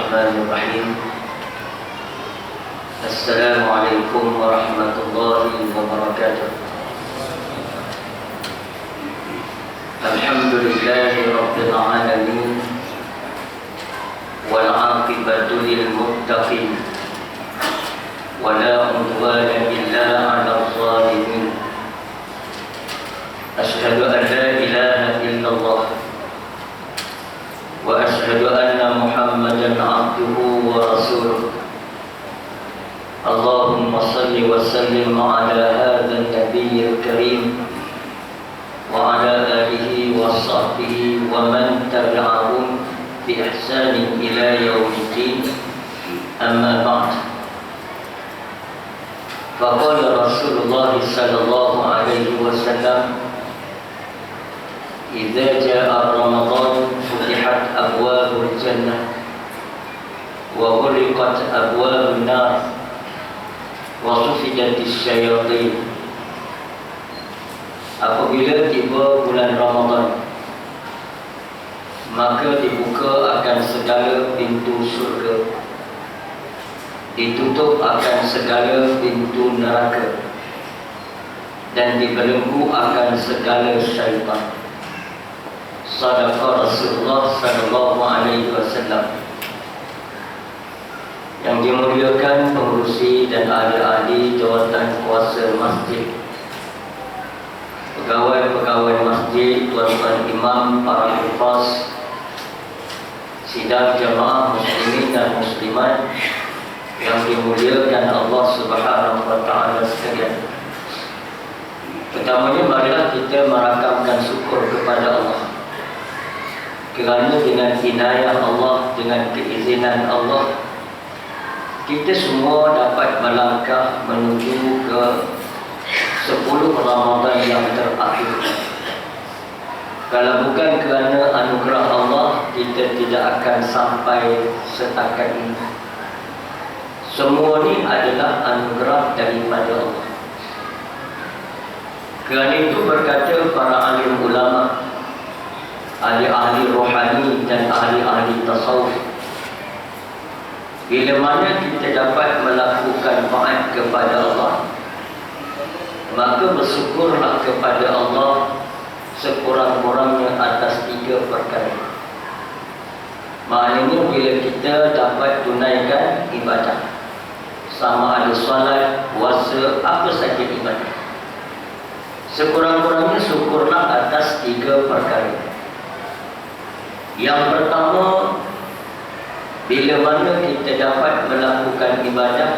الرحمن الرحيم. السلام عليكم ورحمة الله وبركاته. الحمد لله رب العالمين والعاقبة للمتقين ولا عدوان إلا على الظالمين. أشهد أن لا إله إلا الله وأشهد أن محمدا عبده ورسوله. اللهم صل وسلم على هذا النبي الكريم وعلى آله وصحبه ومن تبعهم بإحسان إلى يوم الدين. أما بعد، فقال رسول الله صلى الله عليه وسلم: إذا جاء رمضان فتحت أبواب الجنة وغلقت أبواب النار وصفدت الشياطين. Apabila tiba bulan Ramadan, maka dibuka akan segala pintu surga, ditutup akan segala pintu neraka, dan dibelenggu akan segala syaitan. Sadaqah Rasulullah sallallahu alaihi wasallam. Yang dimuliakan pengurusi dan ahli-ahli jawatan kuasa masjid, pegawai-pegawai masjid, tuan-tuan imam, para hufaz, sidang jamaah muslimin dan muslimat yang dimuliakan Allah Subhanahu wa taala sekalian. Pertamanya, marilah kita merakamkan syukur kepada Allah, kerana dengan inayah Allah, dengan keizinan Allah, kita semua dapat melangkah menuju ke 10 Ramadan yang terakhir. Kalau bukan kerana anugerah Allah, kita tidak akan sampai setakat ini. Semua ini adalah anugerah daripada Allah. Kerana itu berkata para alim ulama, ahli-ahli rohani dan ahli-ahli tasawuf, bila mana kita dapat melakukan taat kepada Allah, maka bersyukurlah kepada Allah sekurang-kurangnya atas 3 perkara. Maknanya bila kita dapat tunaikan ibadah, sama ada solat, puasa, apa saja ibadah, sekurang-kurangnya syukurlah atas 3 perkara. Yang pertama, bila mana kita dapat melakukan ibadah,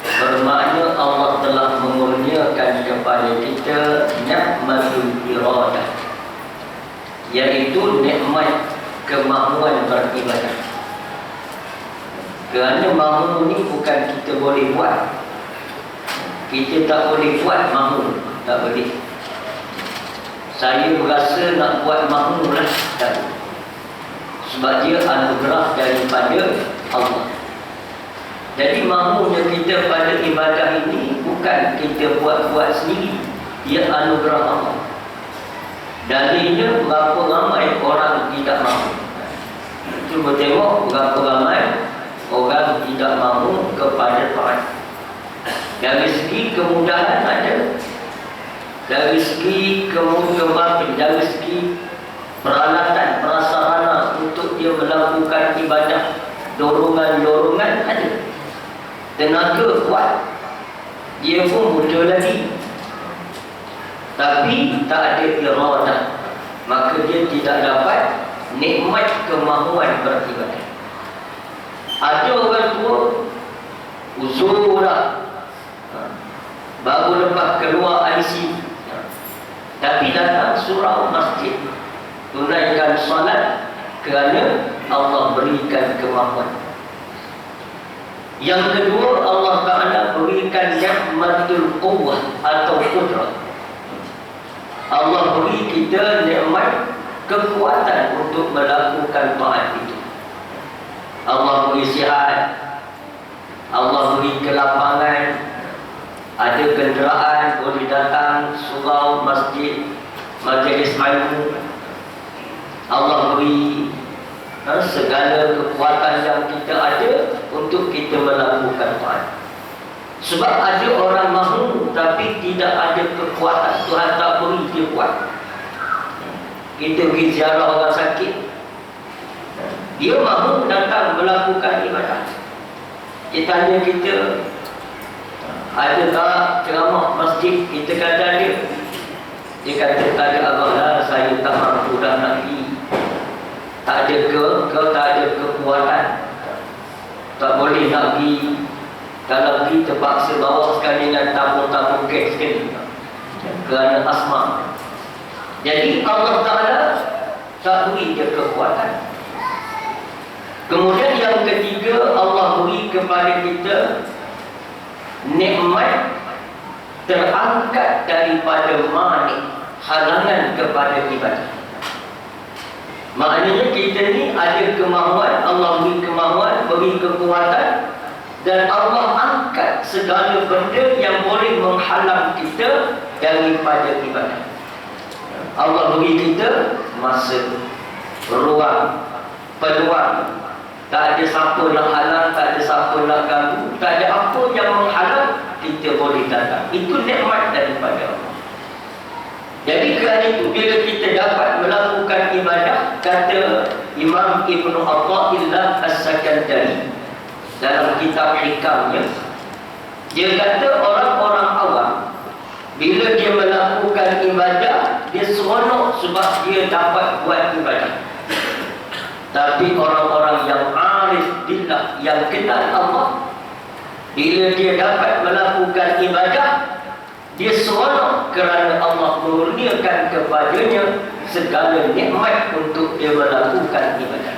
bermakna Allah telah mengurniakan kepada kita nikmatul iradah, iaitu nikmat kemahuan beribadah. Kerana mahu ni bukan kita boleh buat. Kita tak boleh buat mahu, tak boleh. Saya berasa nak buat mahu lah, tak boleh. Sebab dia anugerah daripada Allah. Jadi mahunya kita pada ibadah ini bukan kita buat-buat sendiri, ia anugerah Allah. Dalilnya berapa ramai orang tidak mahu. Cuba tengok berapa ramai orang tidak mahu kepada taat. Dari segi kemudahan ada, dari segi kemudahan, dari segi peralatan, prasarana untuk dia melakukan ibadah, dorongan-dorongan ada, tenaga kuat, dia pun muda lagi, tapi tak ada iradah, maka dia tidak dapat nikmat kemahuan beribadah. Ada orang tua uzur dah, baru lepas keluar IC, tapi datang surau masjid, tunaikan salat kerana Allah berikan kemahuan. Yang kedua, Allah Ta'ala berikan nikmatul quwwah atau qudrah. Allah beri kita nikmat kekuatan untuk melakukan taat itu. Allah beri sihat, Allah beri kelapangan, ada kenderaan boleh datang surau masjid, majlis ilmu. Allah beri segala kekuatan yang kita ada untuk kita melakukan taat. Sebab ada orang mahu tapi tidak ada kekuatan, Tuhan tak beri dia kuat. Kita pergi ziarah orang sakit, dia mahu datang melakukan ibadah. Dia tanya kita, ada tak ceramah masjid? Kita kata ada. Dia kata tak ada, abang lah, saya tak mampu dah nak pergi. Tak ada kau tak ada kekuatan, tak boleh nak pergi. Kalau pergi terpaksa bawa sekali dengan tabung-tabung gas sekali kerana asma. Jadi Allah Ta'ala tak beri dia kekuatan. Kemudian yang ketiga, Allah beri kepada kita nikmat terangkat daripada manik, halangan kepada ibadah. Maknanya kita ni ada kemahuan, Allah beri kemahuan, beri kekuatan, dan Allah angkat segala benda yang boleh menghalang kita daripada ibadah. Allah beri kita masa, ruang, peluang. Tak ada siapa nak halang, tak ada siapa nak ganggu, tak ada apa yang menghalang kita boleh datang. Itu nikmat daripada Allah. Jadi kerana itu, bila kita dapat melakukan ibadah, kata Imam Ibnu Athaillah As-Sakandari dalam kitab hikamnya, dia kata orang-orang awam bila dia melakukan ibadah, dia seronok sebab dia dapat buat ibadah. Tapi orang-orang yang arif billah, yang kenal Allah, bila dia dapat melakukan ibadah, dia seronok kerana Allah kurniakan kepadanya segala nikmat untuk dia melakukan ibadah.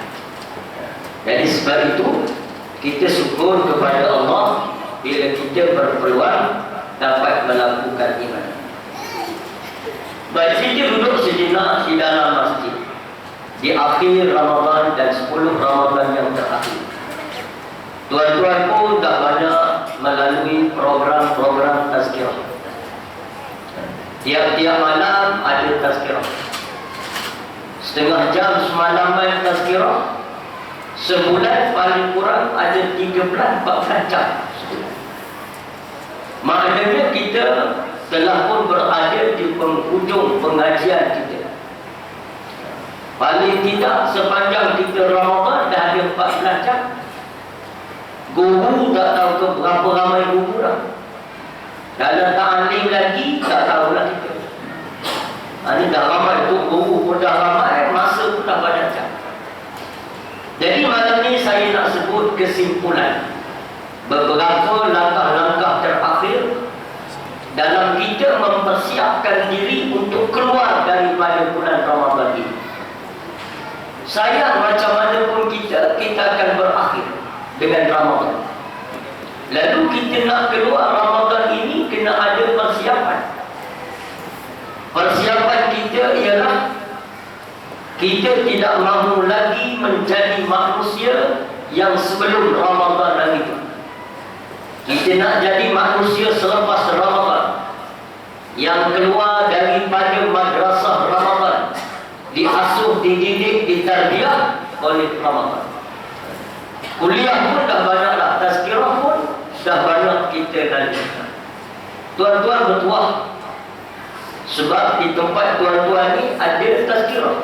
Jadi sebab itu kita syukur kepada Allah bila kita berpeluang dapat melakukan ibadah. Baik, kita duduk sejenak di dalam masjid di akhir Ramadan dan 10 Ramadan yang terakhir. Tuan-tuan pun dah banyak melalui program-program tazkirah. Tiap-tiap malam ada tazkirah. Setengah jam semalaman tazkirah. Sebulan paling kurang ada 13-14 jam. Maknanya kita telah pun berada di penghujung pengajian kita. Paling tidak sepanjang kita Ramadan dah ada 14 jam. Guru tak tahu ke berapa ramai guru dah. Dalam ta'alim lagi tak tahulah kita. Ini dah ramai, untuk guru pun dah ramai, masa pun dah banyak jam. Jadi malam ni saya nak sebut kesimpulan beberapa langkah-langkah terakhir dalam kita mempersiapkan diri untuk keluar daripada bulan Ramadan ini. Sayang macam mana pun kita akan berakhir dengan Ramadan. Lalu kita nak keluar Ramadan ini kena ada persiapan. Persiapan kita ialah kita tidak mahu lagi menjadi manusia yang sebelum Ramadan lagi. Kita nak jadi manusia selepas Ramadan, yang keluar daripada madrasah Ramadan, diasuh, dididik, ditarbiyah oleh Ramadan. Kuliah pun dah banyak lah, tazkirah pun dah banyak kita lanjutkan. Tuan-tuan bertuah, sebab di tempat tuan-tuan ni ada tazkirah.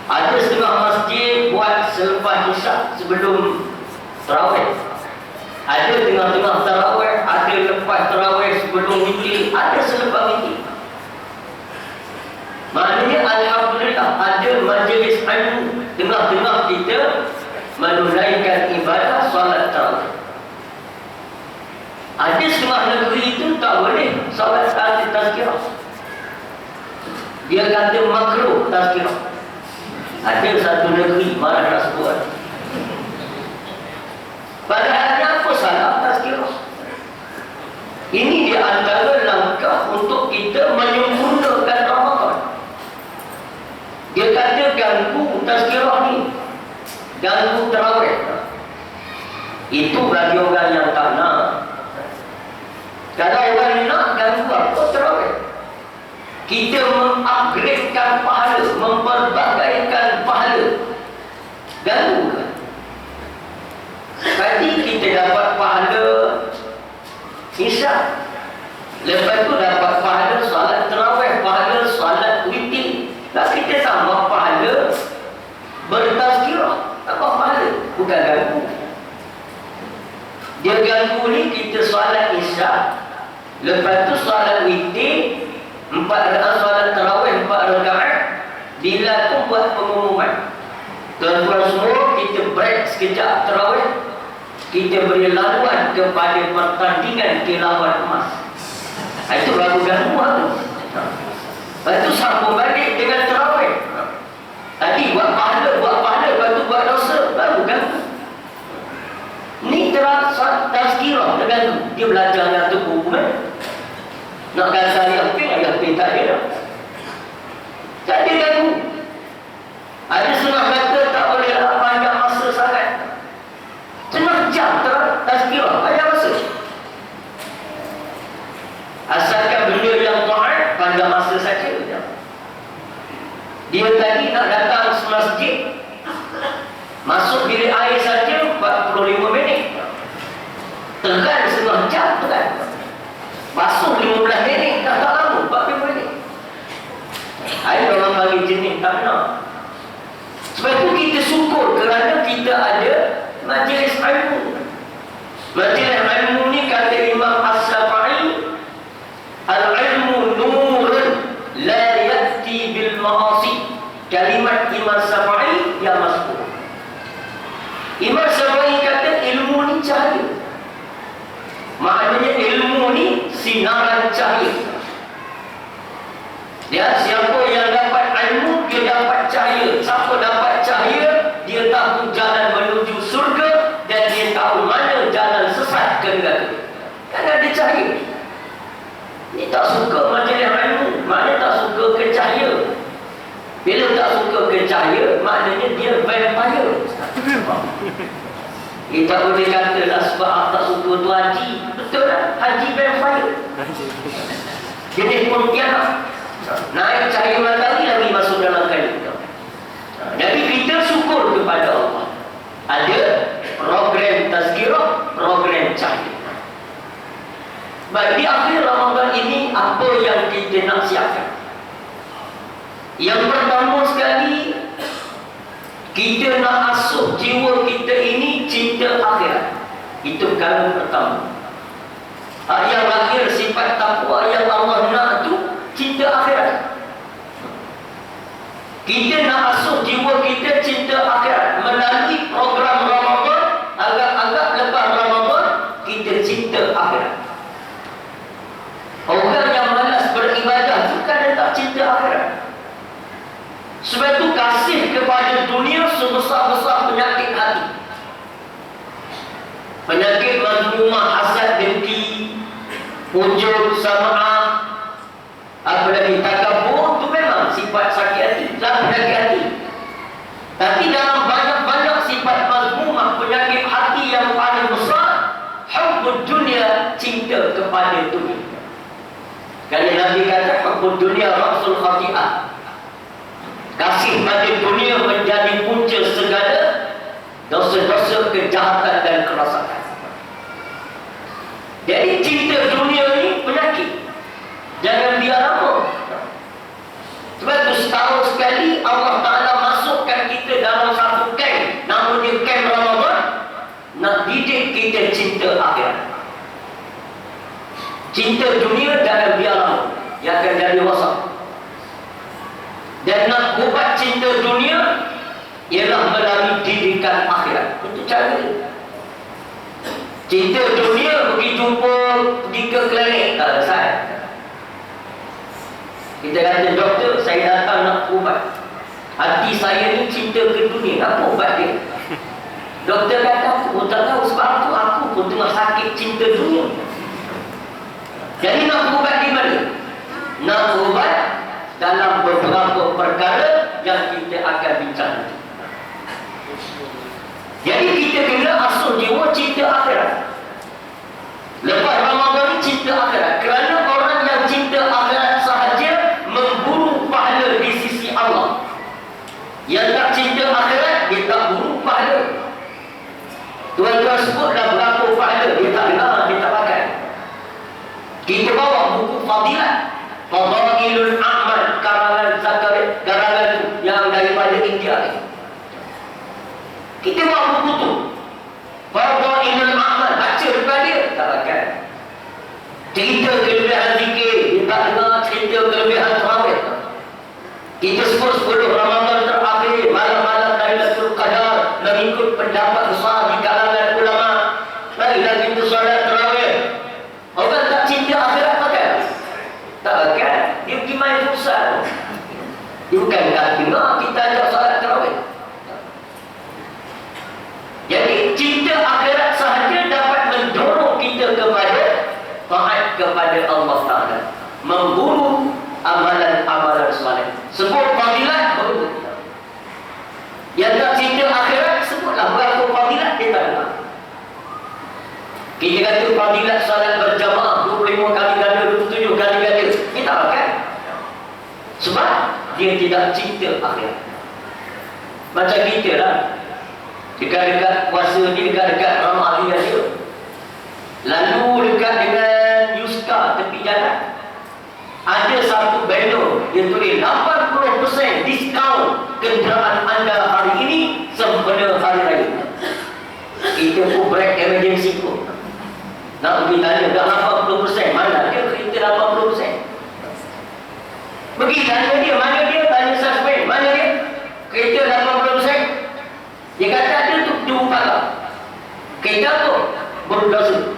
Ada setengah masjid buat selepas isyak sebelum tarawih. Ada tengah-tengah tarawih, ada lepas tarawih sebelum witir, ada selepas witir. Maknanya alhamdulillah ada majlis ilmu tengah-tengah kita menunaikan ibadah solat tarawih. Ada setengah negeri itu tak boleh solat tazkirah. Dia kata makruh tazkirah. Ada satu negeri mana nak sebut. Padahalnya apa salah tazkirah? Ini di antara langkah untuk kita menyempurnakan Ramadan. Dia kata ganggu tazkirah ni, ganggu tarawih. Itu bagi orang yang tak nak. Kalau orang nak, ganggu apa tarawih? Kita mengupgradekan pahala, memperbagaikan pahala Ganggu kan? Tadi kita dapat pahala Isyak, lepas tu dapat pahala solat tarawih, pahala solat witir. Lah kita tambah pahala bertazkirah, tambah pahala, bukan ganggu. Dia ganggu ni kita solat Isyak, lepas tu solat witir 4 rakaat, solat tarawih 4 rakaat. Bila tu buat pengumuman, tuan-tuan semua, kita break sekejap tarawih, kita beri laluan kepada pertandingan tilawat emas. Itu baru gangguan tu. Lepas tu sambung balik dengan tarawih. Tadi buat pahala, lepas tu buat dosa, baru ganggu. Ni tazkirah terganggu. Dia belajar yang tu buku kan. Nak kata ayah pin tak ada dah. Tak ada ganggu. Ada setengah kata tak boleh lah panjang masa sangat. Setengah jam tazkirah, panjang masa. Asalkan benda yang taat, panjang masa saja. Dia tadi nak datang masjid, masuk bilik air saja 45 minit. Tekan setengah jam tekan. Basuh 15 minit, tak lama 45 minit. Ada orang bagi jenis tak nak. Sebab itu kita syukur kerana kita ada majlis ilmu. Majlis ilmu ni kata Imam As-Syafi'i, al-ilmu nurun la ya'ti bil ma'asi. Kalimat Imam Syafi'i yang masuk. Imam Syafi'i kata ilmu ni cahaya. Maknanya ilmu ni sinaran cahaya. Ya, siapa yang dapat ilmu, dia dapat cahaya. Siapa dapat cahaya, dia tahu jalan menuju surga dan dia tahu mana jalan sesat ke neraka. Kan ada cahaya. Ni tak suka majlis ilmu, maknanya tak suka ke cahaya. Bila tak suka ke cahaya, maknanya dia vampire. Dia tak boleh kata lah sebab tak suka tu haji. Betul tak? Haji vampire. Jenis pontianak. Naik cahaya matahari lagi masuk dalam kain. Jadi kita syukur kepada Allah. Ada program tazkirah, program cahaya. Baik, di akhir Ramadan ini apa yang kita nak siapkan? Yang pertama sekali, kita nak asuh jiwa kita ini cinta akhirat. Itu perkara pertama. Yang akhir sifat takwa yang Allah nak tu cinta akhirat. Kita nak asuh jiwa kita cinta akhirat melalui program Ramadan. Agak-agak lepas Ramadan kita cinta akhirat. Orang yang malas beribadah tu kan tak cinta akhirat. Sebab itu kasih kepada dunia sebesar-besar penyakit hati. Penyakit mazmumah, hasad, dengki, ujub, sam'ah, apa lagi, takabur, itu memang sifat sakit hati, penyakit hati. Tapi dalam banyak-banyak sifat mazmumah, penyakit hati yang paling besar, hubbud dunia, cinta kepada dunia. Kalau Nabi kata hubbud dunia ra'sul khati'ah, kasih pada dunia menjadi punca segala dosa-dosa, kejahatan dan kerosakan. Jadi cinta dunia ini penyakit. Jangan biar lama. Sebab itu setahun sekali Allah Ta'ala masukkan kita dalam satu camp. Nama dia camp Ramadan. Nak didik kita cinta akhirat. Cinta dunia jangan biar lama. Yang akan jadi rosak. Dan nak ubat cinta dunia ialah melalui didikan akhirat. Itu cara dia. Cinta dunia pergi jumpa, pergi ke klinik, tak selesai. Kita kata, doktor, saya datang nak ubat. Hati saya ni cinta ke dunia, apa ubat dia? Doktor kata, aku tak tahu sebab aku pun tengah sakit cinta dunia. Jadi nak ubat di mana? Nak ubat dalam beberapa perkara yang kita akan bincang. Jadi kita kena asuh jiwa cinta akhirat. Lepas Ramadan ni cinta akhirat. Kerana orang yang cinta akhirat sahaja memburu pahala di sisi Allah. Yang tak cinta akhirat, dia tak buru Tuan-tuan sebutlah berapa pahala, dia tak dengar, dia tak pakai. Kita bawa buku fadilat, Fadailul A'mal, karangan Zakaria, karangan yang daripada India ni. Kita bawa buku tu, Fadailul A'mal, baca depan dia, tak pakai. Cerita kelebihan zikir, dia tak dengar cerita kelebihan tarawih. Kita sebut 10 Ramadan terakhir, malam-malam Lailatul Qadar, mengikut pendapat besar di kalangan ulama. Marilah kita solat tarawih. Orang tak cinta akhirat pakai? Tak pakai. Dia pergi main futsal. Dia bukan tak dengar kita ajak solat tarawih. Jadi cinta akhirat sahaja dapat mendorong kita kepada taat kepada Allah Ta'ala, memburu amalan-amalan soleh. Sebut fadilat baru. Yang tak cinta akhirat, sebutlah berapa fadilat, dia tak dengar. Kita kata fadilat salat berjamaah 25 kali ganda, 27 kali ganda, dia tak pakai. Sebab dia tidak cinta akhirat. Macam kita lah, dekat-dekat puasa ni, dekat-dekat Ramadhan dia, lalu dekat dengan Yuska tepi jalan, ada satu banner dia tulis 80% diskaun kenderaan anda hari ini sempena hari raya. Kita pun break emergency pun nak pergi tanya, dah 80%, mana dia kereta 80%? Pergi tanya dia, mana dia? Tanya suspend, mana dia? Kereta 80%. Dia kata ada tu, dia buka lah. Kereta tu berdosa.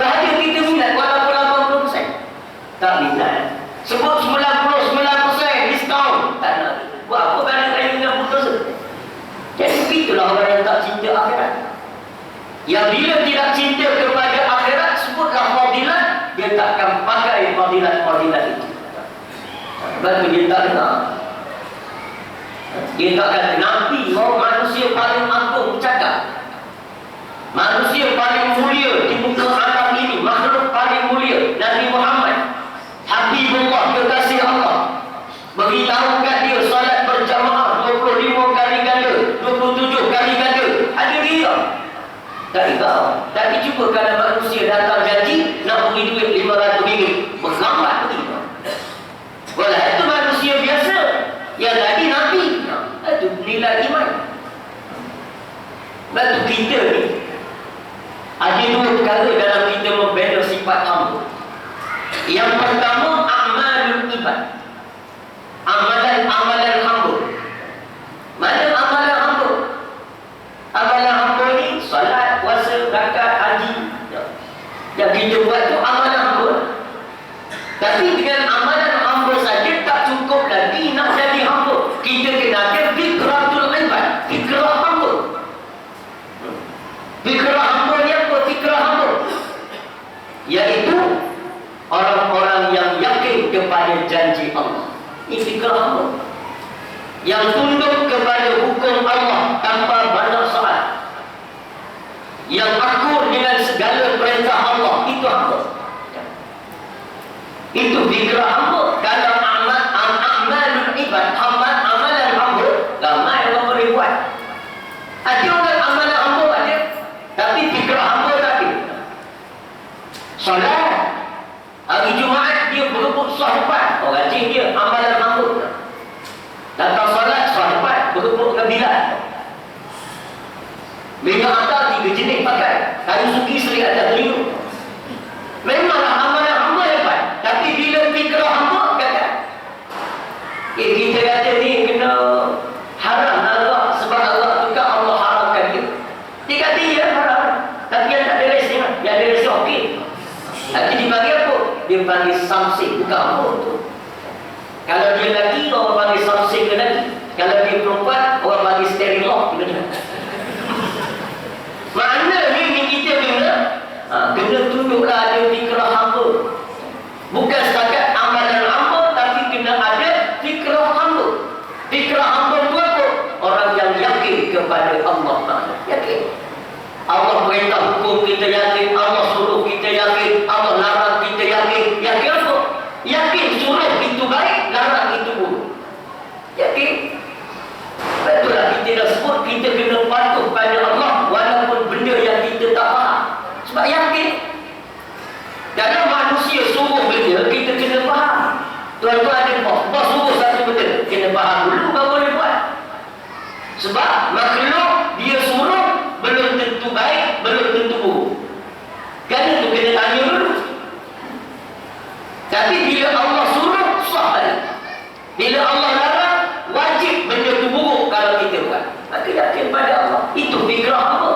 Bahagia kita minat walaupun 80%. Tak minat. Sebut 99% diskaun, tak nak. Buat apa kerana saya dengan putus? Jadi begitulah orang yang tak cinta akhirat. Yang bila tidak cinta kepada akhirat, sebutlah fadilat, dia takkan pakai fadilat-fadilat itu. Sebab itu dia tak dengar. Dia tak kata Nabi manusia paling agung cakap, manusia paling mulia di muka alam ini, makhluk paling mulia Nabi Muhammad, Habibullah, kekasih Allah, beritahukan dia salat berjamaah 25 kali ganda, 27 kali ganda. Ada dia? Tak ada. Tapi cuba kalau manusia datang janji nak bagi duit RM500, berlambat pergi. Walau itu manusia biasa, yang tadi Nabi, itu nilai iman. Lalu kita ni ada dua perkara dalam kita membela sifat hamba. Yang pertama, amalul ibad, amalan-amalan hamba. Mana amalan hamba? Amalan hamba ni salat, puasa, zakat, haji. Yang kita buat tu amalan hamba. Tapi dengan amalan hamba saja tak cukup lagi nak jadi hamba. Kita kena ada fikratul ibad, fikrah hamba. Fikrah hamba ni apa? Fikrah hamba, iaitu orang-orang yang yakin kepada janji Allah. Ini fikrah hamba, yang tunduk kepada hukum Allah tanpa banyak soal, yang akur dengan segala perintah Allah. Itu hamba. Itu fikrah hamba. Dalam amalul ibad, amalan hamba, ramai orang boleh buat. Ada orang amalan hamba ada, tapi fikrah hamba tak ada. Solat hari Jumaat dia berebut sahabat, orang rajin dia, amalan hamba. Datang solat sahabat berebut dengan Bilal. Minyak atas 3 jenis pakai, kayu suki serik atas telinga. Memanglah amalan hamba hebat, tapi bila fikrah hamba kata kita kata ni kena haram Allah, sebab Allah tu kan Allah haramkan dia. Dia kata ya haram, tapi yang tak ada resi, yang ada resi okey. Nanti dipanggil apa? Dia panggil samsing, bukan apa tu. Kalau dia lelaki, orang panggil samsing ke lelaki. Kalau dia perempuan, orang panggil sterilok. Maknanya ni kita kena tunduklah ada fikrah hamba. Bukan setakat amalan hamba, tapi kena ada fikrah hamba. Fikrah hamba tu apa? Orang yang yakin kepada Allah Ta'ala. Yakin Allah perintah hukum, kita yakin. Allah suruh, kita yakin. Allah larang, kita yakin. Yakin apa? Yakin suruh itu baik, larang itu buruk. Yakin. Betullah kita dah sebut, kita kena patuh pada Allah. Sebab makhluk dia suruh belum tentu baik, belum tentu buruk. Kan itu kena tanya dulu. Tapi bila Allah suruh, sah balik. Bila Allah larang, wajib benda itu buruk kalau kita buat. Maka yakin pada Allah. Itu fikrah hamba.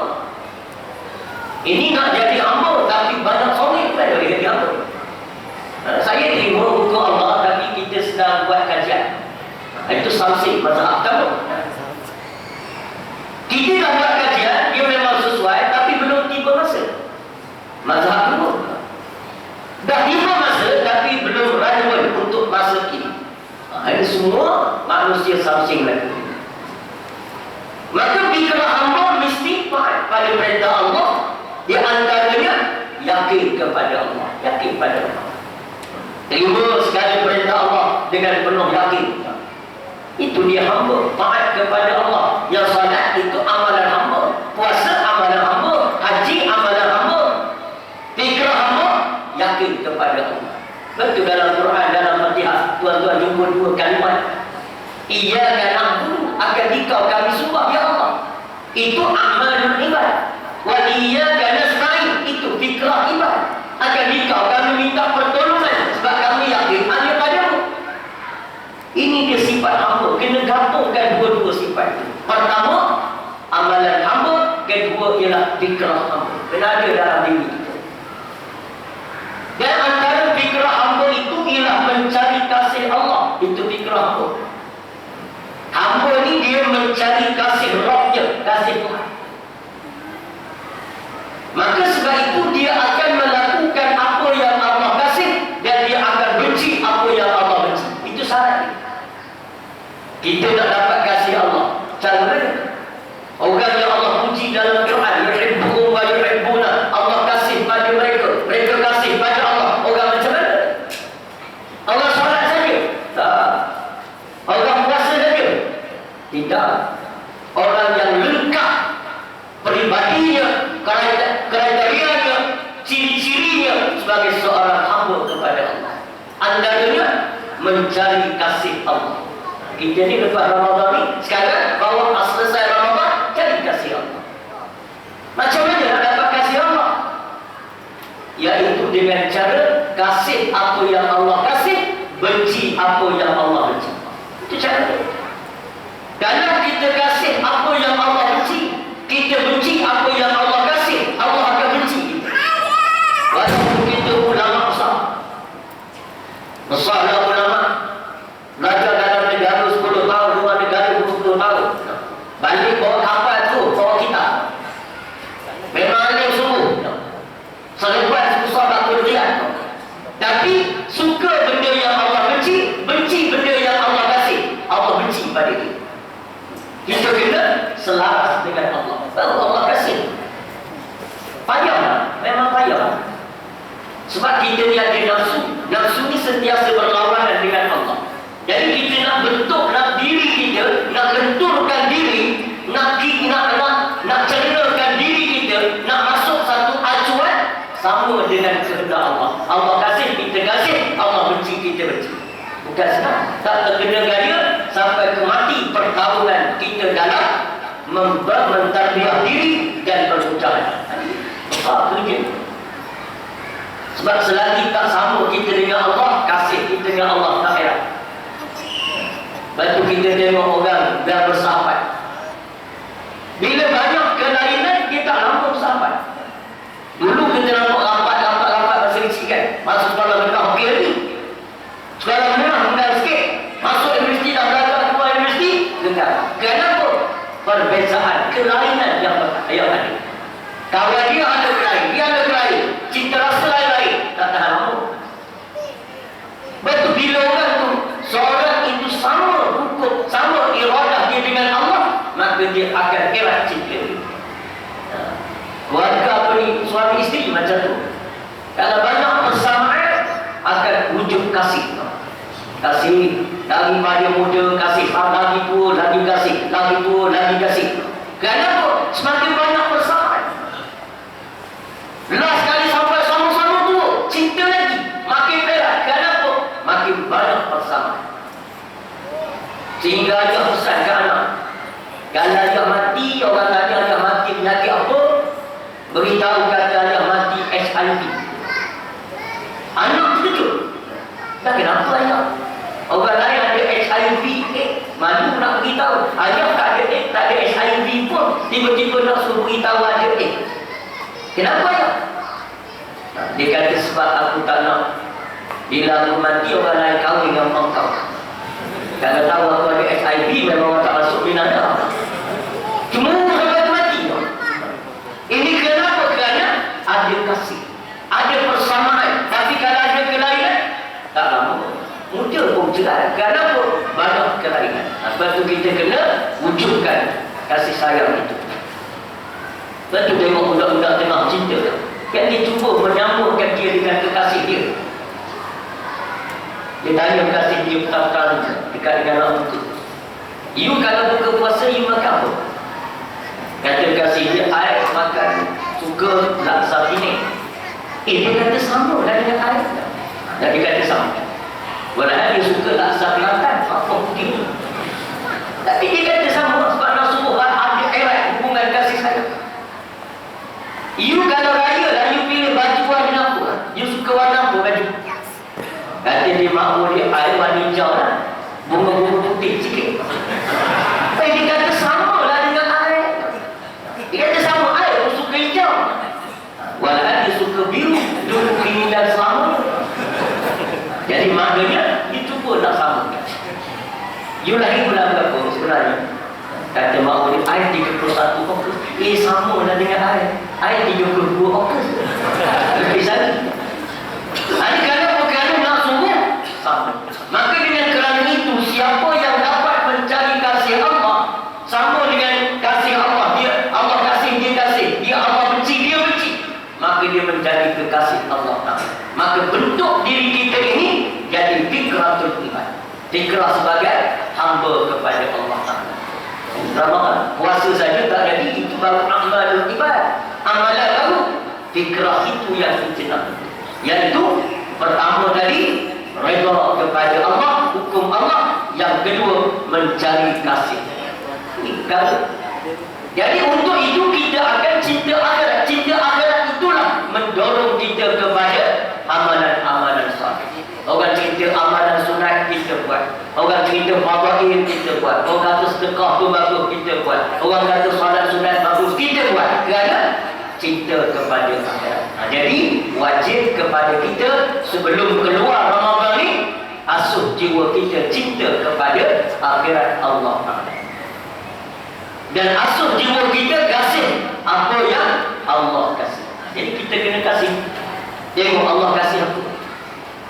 Ini nak jadi hamba, tapi banyak soleh pada dia jadi hamba. Saya terima hukum Allah, tapi kita sedang buat kajian. Itu samsik mazhab kamu. Kita dah buat kajian, dia memang sesuai, tapi belum tiba masa. Mazhab dulu. Dah tiba masa, tapi belum relevan untuk masa ini. Ini semua manusia samsing lagi. Maka fikrah hamba mesti pada perintah Allah. Di antaranya yakin kepada Allah, yakin pada Allah. Terima sekali perintah Allah dengan penuh yakin. Itu dia hamba, taat kepada Allah. Yang salat itu amalan hamba, puasa amalan hamba, haji amalan hamba. Fikrah hamba yakin kepada Allah. Betul dalam Quran, dalam Fatihah, tuan-tuan jumpa dua kalimat. Iyyaka na'budu, akan dikau kami sembah ya Allah. Itu amalul ibad. Wa iyyaka nasta'in, itu fikrah ibad. Akan dikau kami minta pertolongan sebab kami yakin hanya padamu. Ini dia sifat hamba. Kena gabungkan dua-dua sifat itu. Pertama, amalan hamba. Kedua ialah fikrah hamba. Kena ada dalam diri kita. Dan antara fikrah hamba itu ialah mencari kasih Allah. Itu fikrah hamba. Hamba ni dia mencari kasih Rabbnya, kasih Tuhan. Maka sebab itu dia akan melakukan apa yang Allah kasih, dan dia akan benci apa yang Allah benci. Itu syarat. Kita nak dapat kasih Allah. Cara mana? Orang yang Allah puji dalam Quran, yuhibbuhum wa yuhibbuna, Allah kasih pada mereka, mereka kasih pada Allah. Orang macam mana? Allah solat saja? Tak. Orang puasa saja? Tidak. Orang yang lengkap peribadinya, kriterianya, ciri-cirinya sebagai seorang hamba kepada Allah. Antaranya mencari kasih Allah. Kita ni lepas Ramadan ni, sekarang bawa selesai Ramadan, cari kasih Allah. Macam mana nak dapat kasih Allah? Iaitu dengan cara kasih apa yang Allah kasih, benci apa yang Allah benci. Itu cara dia. Kalau kita kasih apa yang Allah benci, kita benci apa yang Allah kasih, Allah akan benci kita. Walaupun kita ulama besarlah ulama, belajar dalam negara 10 tahun, luar negara 20 tahun, balik bawa kapal tu, bawa kitab. Memang alim sungguh, selepas susah tak berlihat. Tapi suka benda yang Allah benci, benci benda yang Allah kasih, Allah benci pada kita. Kita kena selaras dengan Allah. Baru Allah kasih. Payahlah, memang payah. Sebab kita ni ada nafsu. Nafsu ni sentiasa berlawanan dengan Allah. Jadi kita nak bentuk nak diri kita, nak lenturkan diri, nak ceritakan diri kita, nak masuk satu acuan sama dengan kehendak Allah. Allah kasih, kita kasih, Allah benci, kita benci. Bukan senang. Tak terkena gaya sampai ke mati pertarungan kita dalam mentarbiah diri dan bermujahadah. Kerja. Sebab selagi tak sama kita dengan Allah, kasih kita dengan Allah tak heran. Lepas tu kita tengok orang yang bersahabat. Bila banyak kelainan, dia tak nampak bersahabat. Dulu kita nampak rapat masa kecil kan. Masuk sekolah mereka okey lagi. Sekolah menengah sikit. Masuk universiti dah belajar, keluar universiti, dengar. Kenapa? Perbezaan, kelainan yang ada. Kawan dia ada kelain, dia ada kelain. Cinta rasa lain-lain. Tak tahan lama. Betul bila orang tu, seorang itu sama hukum, sama iradah dia dengan Allah, maka dia akan erat cinta dia. Keluarga apa ni, suami isteri macam tu. Kalau banyak persamaan, akan wujud kasih. Kasih daripada muda, kasih lagi tua, lagi kasih, lagi tua, lagi kasih. Kenapa? Semakin banyak persamaan. Last kali sampai sama-sama tua, cinta lagi, makin erat. Kenapa? Makin banyak persamaan. Sehingga dia pesan ke anak, Kalau dia mati, orang tanya dia mati penyakit apa? Beritahu kata dia mati HIV. Anak terkejut. Dah kenapa ayah? Orang lain ada HIV, malu nak beritahu. Ayah tak ada HIV pun, tiba-tiba nak suruh beritahu ada Kenapa ayah? Dia kata sebab aku tak nak bila aku mati orang lain kahwin dengan engkau. Kalau tahu aku ada HIV, memang orang tak masuk binatang. Cuma sampai mati. Ini kenapa? Kerana ada kasih, ada persamaan. Tapi kalau ada kelainan, tak lama muda pun cerai. Kenapa? Banyak kelainan. Sebab tu kita kena wujudkan kasih sayang itu. Sebab tu tengok budak-budak tengah cinta, kan dia cuba menyambungkan dia dengan kekasih dia. Dia tanya kasih dia petang-petang dekat dengan anak muka, you kalau buka puasa you makan apa? Kata kasih dia, I makan suka laksa ini. Dia kata sama lah dengan I. Dan dia kata sama. Walaupun dia suka laksa Kelantan, apa begitu. Tapi dia kata sama sebab Rasulullah ada erat hubungan kasih sayang. You kalau raya lah, you pilih baju warna apa? You suka warna apa baju? Kata dia makmur dia, air warna hijau lah, bunga-bunga putih sikit. Dia kata sama lah dengan air. Dia kata sama, air pun suka hijau. Walaupun dia suka biru, dulu kini dan selama. Jadi maknanya dia cuba nak samakan. You lahir bulan berapa sebenarnya? Kata makmur dia, air 31 Ogos. Sama lah dengan air 32 Ogos. Lebih lagi. Kerana perkara nak sungguh sama. Maka dengan kerana itu, siapa yang dapat mencari kasih Allah sama dengan kasih Allah, Allah kasih, dia kasih, dia Allah benci, dia benci, maka dia menjadi kekasih Allah Ta'ala. Maka bentuk diri kita ini jadi fikratul ibad, fikrah sebagai hamba kepada Allah Ta'ala. Ramadan, puasa saja tak jadi, itu baru amalul ibad, amalan baru. Fikrah itu yang kita nak, iaitu pertama tadi redha kepada Allah, hukum Allah. Yang kedua mencari kasih. Ini kalau jadi untuk itu kita akan cinta akhirat. Cinta akhirat itulah mendorong kita kepada amalan-amalan saleh. Orang cerita amalan sunat kita buat, orang cerita fadail kita buat, orang kata sedekah tu bagus kita buat, orang kata solat sunat bagus kita buat. Kerana cinta kepada akhirat. Jadi wajib kepada kita sebelum keluar Ramadan ni, asuh jiwa kita cinta kepada akhirat Allah Ta'ala. Dan asuh jiwa kita kasih apa yang Allah kasih. Jadi kita kena kasih. Tengok Allah kasih apa?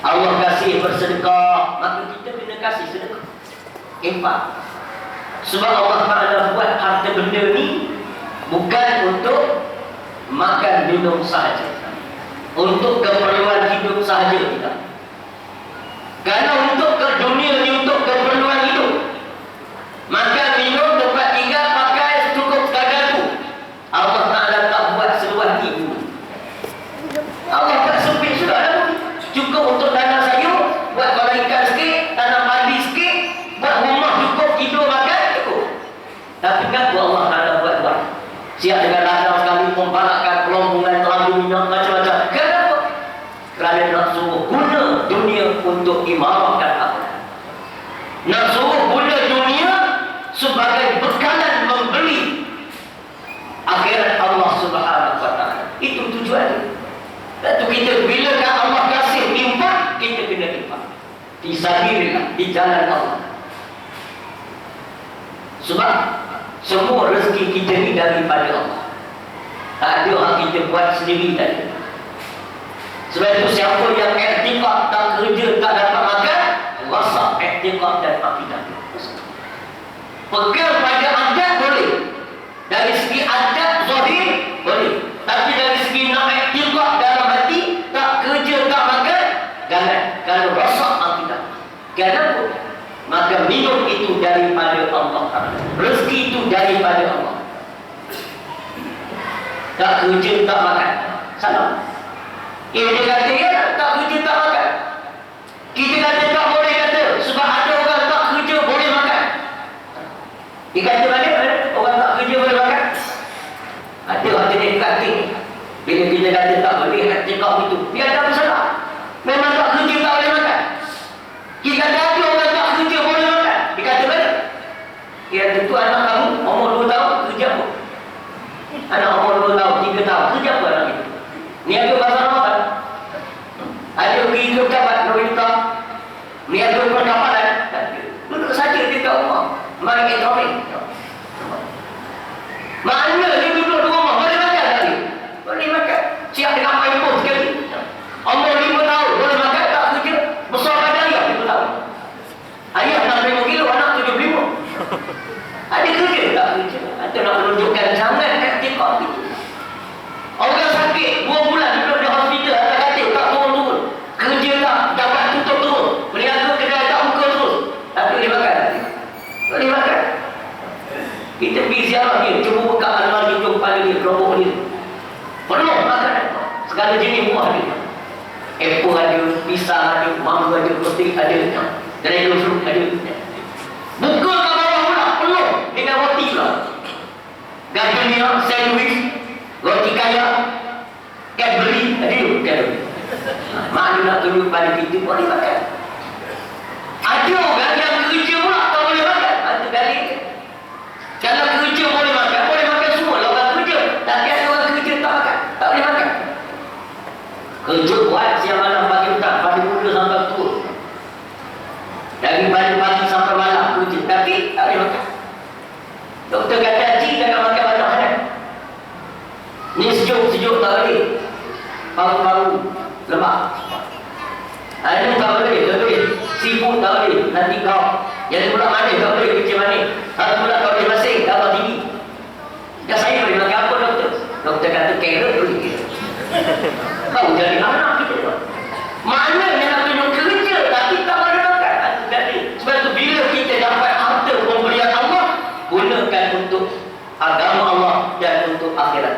Allah kasih bersedekah, maka kita kena kasih sedekah, infak. Sebab Allah Ta'ala buat harta benda ni bukan untuk makan minum sahaja, untuk keperluan hidup sahaja tidak. Kerana untuk ke dunia ni untuk keperluan hidup, makan minum, tempat tinggal, pakai cukup sekadar tu. Allah Ta'ala tak buat seluas ni. Allah tak sempit sudah dah. Cukup untuk tanam sayur, buat kolam ikan sikit, tanam padi sikit, buat rumah cukup, tidur makan cukup. Tapi kan Allah Ta'ala buat siap dengan ladang sekali, membarakkan kelompongan terlalu minyak macam-macam. Kenapa? Kerana nak suruh guna dunia untuk imarahkan akhirat. Nak suruh guna dunia sebagai bekalan membeli akhirat Allah Subhanahu Wa Ta'ala. Itu tujuannya. Itu kita bila kan Allah kasih infak, kita kena infak di sabilillah, di jalan Allah. Sebab semua rezeki kita ni daripada Allah. Tak ada hak kita buat sendiri tadi. Sebab itu siapa yang iktikad tak kerja, tak dapat makan, rasa iktikad dan akidah. Pegang pada adat boleh, dari segi adat zahir boleh, tapi dari segi nak iktikad dalam hati, tak kerja, tak makan, jangan. Kalau rasa akidah, kenapa? Maka minum itu daripada Allah, rezeki itu daripada Allah. Tak kerja, tak makan, salah. Dia kata ya, tak kerja, tak makan. Kita kata tak boleh kata, sebab ada orang tak kerja boleh makan. Dia kata mana? Ada hati kata. Bila kita kata tak boleh cakap itu, dia ada masalah. Memang tak kerja tak boleh makan. Kita kata ada orang tak kerja boleh makan. Dia kata mana? Dia kata tu anak kamu umur 2 tahun kerja apa? Anak umur 2 tahun, 3 tahun kerja apa anak itu? Ni ada pasal apa? Ada pergi ke pejabat pemerintah. Ni ada perkapalan. Duduk saja di kat rumah. Main elektronik. Mana dia duduk di rumah? Boleh makan lagi? Boleh makan. Siap dengan main pun sekali. Umur 5 tahun. Boleh makan tak kerja? Besar pada ayah 5 tahun. Ayah 65 kilo, anak 75. Ada kerja tak kerja? Atau nak menunjukkan sangat kat TikTok itu. Orang sakit 2 bulan duduk di hospital. Atas katil tak turun-turun. Kerja tak dapat tutup turun. Meniaga kedai tak buka terus. Tak boleh makan. Boleh makan. Kita pergi ziarah dia, cuba buka almari hidung kepala dia, kelompok dia. Penuh makanan. Segala jenis buah dia. Apple ada, pisang ada, mangga ada, petik ada, dragon fruit ada. Buka kat bawah pula, penuh dengan roti pula. Gardenia, sandwich, roti kaya, Cadbury, ada tu Cadbury. Mak dia nak tunjuk pada kita, boleh makan. Ada orang yang kerja pula tak boleh makan. Itu kali. Kalau kerja boleh makan semua lah orang kerja. Tapi ada orang kerja tak makan, tak boleh makan. Kerja buat siang malam pagi petang, pagi muda sampai tua. Dari pagi sampai malam kerja, tapi tak boleh makan. Doktor kata Haji jangan makan banyak kan. Ni sejuk tak boleh. Paru-paru lemak. Ini tak boleh, sibuk tak boleh, nanti kau jadi pula manis tak boleh, kecil manis. Harus pula kau boleh masing, darah tinggi. Dah saya boleh makan apa doktor? Doktor kata carrot boleh. Kau jadi anak kita tuan. Mana yang nak tunjuk kerja tapi tak boleh makan. Jadi sebab tu bila kita dapat harta pemberian Allah, gunakan untuk agama Allah dan untuk akhirat.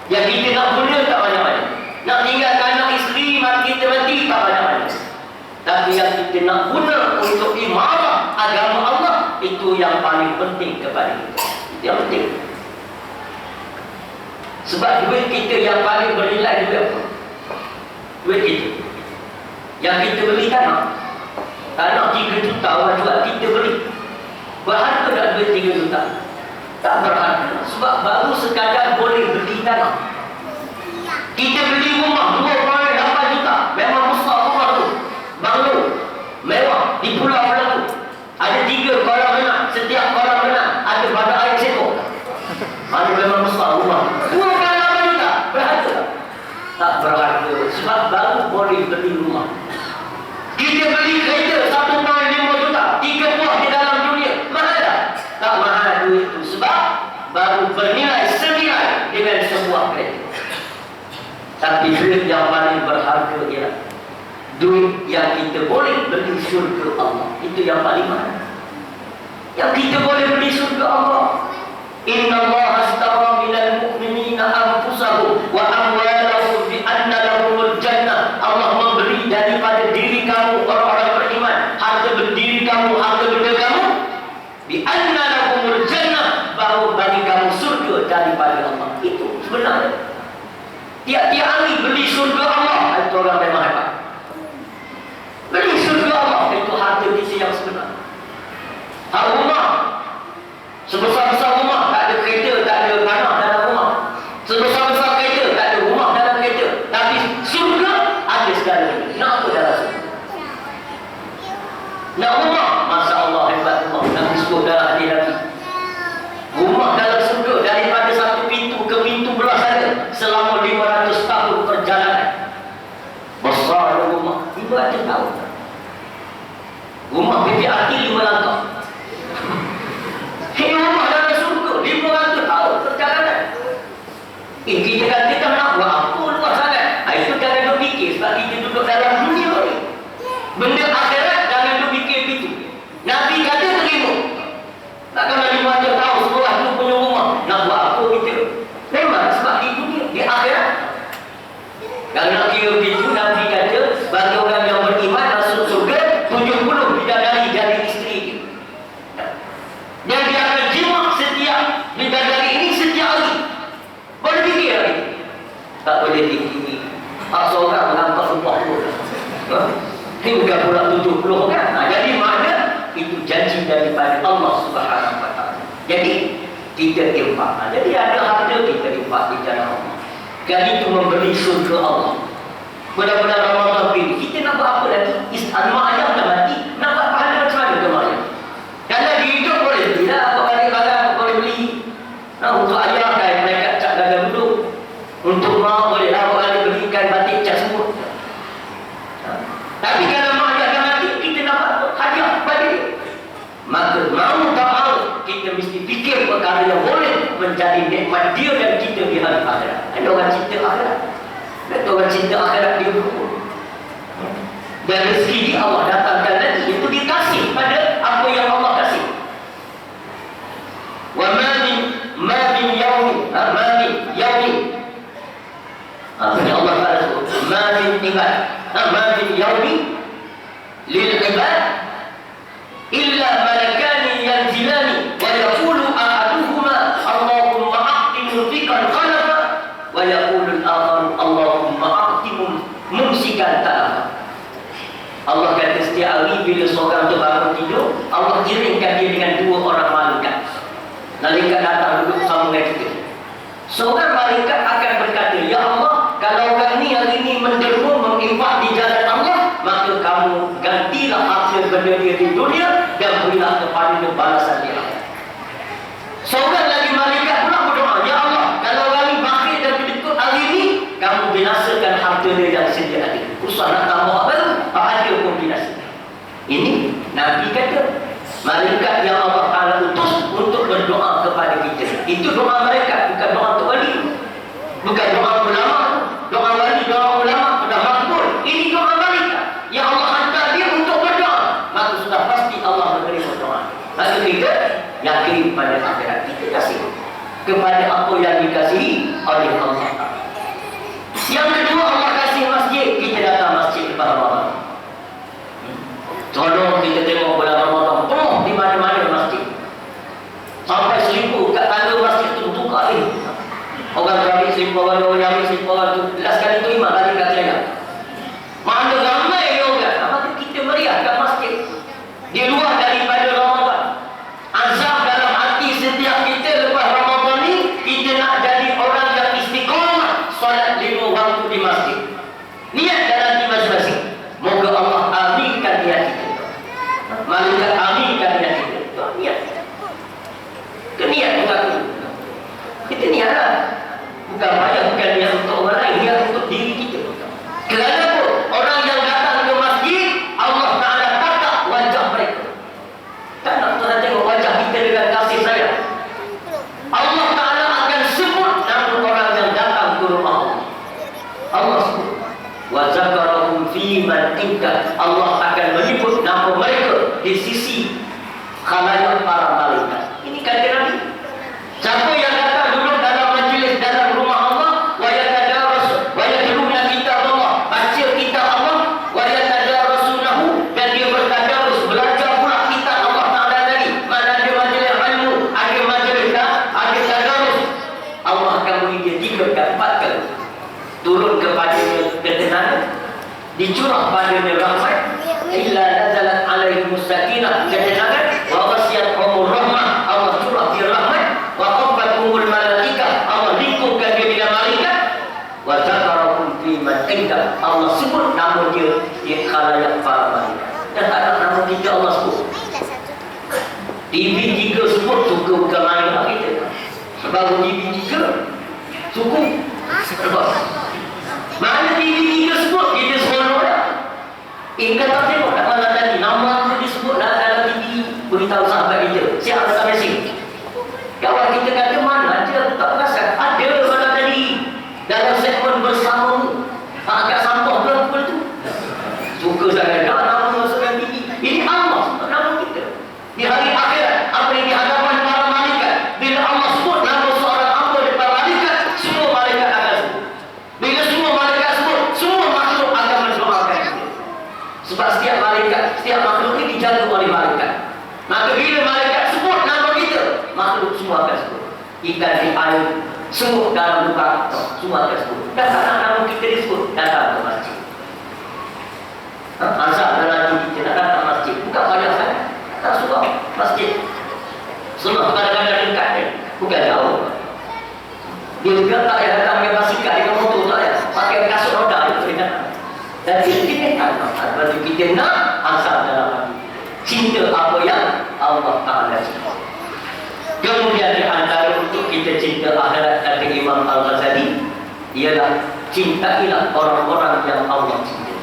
Yang kita nak guna tak banyak-banyak. Nak tinggalkan anak isteri, kita mati tak banyak-banyak. Tapi yang kita nak guna untuk imarah agama Allah, itu yang paling penting kepada kita. Itu yang penting. Sebab duit kita yang paling bernilai duit apa? Duit kita. Yang kita beli tanah. Tanah 3 juta orang jual, kita beli. Berharga tak duit 3 juta? Tak berharga. Sebab baru sekadar boleh beli tanah. Kita beli rumah 2.8 juta. Memang besar rumah tu. Banglo mewah di pulau-pulau tu. Ada 3 kolam renang. Setiap kolam renang ada badak air sekor. Ada memang besar rumah. 2.8 juta. Berharga tak berharga. Sebab baru boleh beli rumah. Kita beli kereta 1.5 juta. 3 buah di dalam dunia. Mahal tak? Tak mahal duit itu. Sebab baru bernilai senilai dengan sebuah kereta. Tapi duit yang paling berharga ialah duit yang kita boleh beli syurga Allah. Itu yang paling mahal. Yang kita boleh beli syurga Allah. Inna Allah astara minal mu'minina anfusahum wa amwalahum bi anna lahumul jannah. Allah memberi daripada diri kamu orang-orang beriman, harta berdiri kamu, harta benda kamu, bi anna lahumul jannah, bahawa bagi kamu surga daripada Allah. Itu sebenarnya. Tiap-tiap hari beli surga Allah, itu orang memang hebat. Beli surga Allah, itu harta kita yang sebenar. Hak rumah, sebesar-besar rumah, tak ada kereta, tak ada tanah dalam rumah. Sebesar-besar kereta, tak ada rumah dalam kereta. Tapi surga ada segalanya. Nak apa dalam surga? Nak rumah, Masya Allah hebat rumah. Nabi sebut dalam hadis Nabi. Rumah dalam surga daripada satu pintu ke pintu belah sana selama 500 tahun perjalanan. Besar rumah 500 tahun. Rumah PPRT 5 langkah. Ini rumah dalam surga 500 tahun perjalanan. Kita kata kita nak buat apa luas sangat. Itu jangan duk fikir sebab kita duduk dalam dunia ni. Benda akhirat jangan duk fikir begitu. Nabi kata terima. Takkan 500 tahun sekolah tu punya rumah. Nak buat apa kita? Memang sebab di dunia, di akhirat. Kalau nak kira begitu, Nabi kata bagi orang yang beriman masuk surga 70 bidadari dari isteri dia. Dan dia akan jimat setiap bidadari ini setiap hari. bukan pula 70 kan. Jadi mana itu janji daripada Allah Subhanahu wa taala. Jadi kita infak. Jadi ada harta kita infak di jalan Allah. Dan itu memberi surga Allah. Benar-benar Ramadan ini kita nak buat apa lagi? Mak ayam dah mati. Nak buat pahala macam mana ke mak ayam? Kalau dia hidup boleh tidak apa kali barang boleh beli. Nah, untuk ayam kan mereka cak dagang duduk. Untuk mak boleh lah apa kali belikan batik cat semut. Tapi kalau mak ayam dah mati, kita nak buat hadiah pada dia. Maka mau tak mau kita mesti fikir perkara yang boleh menjadi nikmat dia dan kita di hari akhirat. Ada orang cinta akhirat. Ada orang cinta akhirat dia berkumpul. Dan rezeki dia Allah datangkan nanti. Itu dia kasih pada apa yang Allah kasih. Wa ma min yawmin apa yang Allah Ta'ala sebut? Ma min ibad. Ma min yawmin lil ibad illa malakani yanzilani wa yaqulu ahaduhuma Allahumma aqtimul fikran qalafa wa yaqulu al-akharu Allahumma aqtimul mumsikan talafa. Allah kata setiap hari bila seorang tu bangun tidur, Allah iringkan dia dengan dua orang malaikat. Malaikat datang duduk sama dengan kita. Seorang malaikat akan berkata, ya Allah, kalau kami hari ini menderma menginfak di jalan Allah, maka kamu gantilah hasil benda dia di dunia dan berilah kepada dia balasan di akhirat. Seorang lagi malaikat pula berdoa, ya Allah, kalau kami bakhil dan berdekut hari ini, kamu binasakan harta dia yang sedia ada. Usah nak tambah baru, ada pun binasakan. Ini Nabi kata, malaikat yang Allah Ta'ala utus untuk berdoa kepada kita. Itu doa mereka, bukan doa untuk wali, bukan doa ulama. Doa wali, doa ulama sudah makbul. Ini doa malaikat yang Allah hantar dia untuk berdoa. Maka sudah pasti Allah menerima doa. Maka kita yakin pada akhirat. Kita kasih kepada apa yang dikasihi oleh Allah. Yang kedua, Allah kasih masjid. Kita datang masjid lepas Ramadan. Tolong kita tengok bulan Ramadan penuh di mana-mana masjid. Sampai seliput kat tangga masjid tu tukar ni. Orang tu ambil seliput, orang ambil seliput, orang tu last kali tu 5 kali kat saya. Mana ramai orang. Maka kita meriah kat masjid. Di luar daripada Ramadan. Azab dalam hati setiap kita lepas Ramadan ni, kita nak jadi orang yang istiqamah solat 5 waktu di masjid. Niat dalam hati masing-masing. Moga Allah aminkan niat kita. Malaikat aminkan niat kita. Itu niat. Keniat bukan itu. Kita niatlah. Bukan payah, bukan niat untuk orang lain, niat untuk diri kita. Kenapa? Orang yang datang ke masjid, Allah Ta'ala tatap wajah mereka. Tak nak tuan tengok wajah kita dengan kasih sayang. Allah Ta'ala akan sebut nama orang yang datang ke rumah Allah. Allah sebut. Wa zakarahum fi man indah. Allah akan menyebut nama mereka di sisi khalayak para malaikat. Ini kata Nabi. Siapa yang datang duduk dalam majlis dalam rumah Allah, wa yatadarus wa yatluna kitab Allah, baca kitab Allah, wa yatadarasunahu, dan dia bertadarus, belajar pula kitab Allah Ta'ala tadi. Mana ada majlis ilmu, ada majlis ada tadarus, Allah akan beri dia 3 dan 4 kali. Turun kepadanya ketenangan, dicurah padanya rahmat, illa nazalat alaihi musakinah, ketenangan, wa wasiyatuhumur rahmah, Allah curah dia rahmat, wa qabbatumul malaikah, Allah lingkupkan dia dengan malaikat, wa zakarahum fi man indah, Allah sebut nama dia di khalayak para malaikat. Dan tak ada nama kita Allah sebut. TV 3 sebut suka bukan main lah kita. Sebab TV 3 suku. Sebab mana TV 3 sebut, kita seronok dah. Ingat tak tengok tak malam tadi, nama tu disebut dalam TV. Beritahu sahabat kita, siap datang mesej. Kawan kita kata mana je, aku tak perasan. Ada malam tadi dalam segmen bersamamu. Agak sampah ke apa tu? Suka sangat dah nama masuk dalam TV. Ini Allah sebut nama kita. Di hari akhirat, apa yang di hadapan para malaikat, bila Allah sebut nama seorang hamba depan malaikat, semua malaikat akan sebut. Bila semua malaikat sebut, semua makhluk akan mendoakan kita. Sebab setiap malaikat, setiap makhluk ini dijaga oleh malaikat. Maka bila malaikat sebut nama kita, makhluk semua akan sebut. Ikan di air, semut dalam lubang, semua akan sebut. Dan tak nak nama kita disebut, datang ke masjid. Azab dalam hati kita nak datang masjid. Bukan banyak sangat. Tak suka masjid. Semua kadang-kadang dekat ni. Bukan jauh. Dia juga tak payah datang dengan basikal dengan motor, tak payah. Pakai kasut roda dia boleh datang. Dan kita tak nak. Lepas kita nak azab dalam hati. Cinta apa yang Allah Ta'ala cinta. Kemudian di antara untuk kita cinta akhirat, kata Imam Al-Ghazali, ialah cintailah orang-orang yang Allah cinta.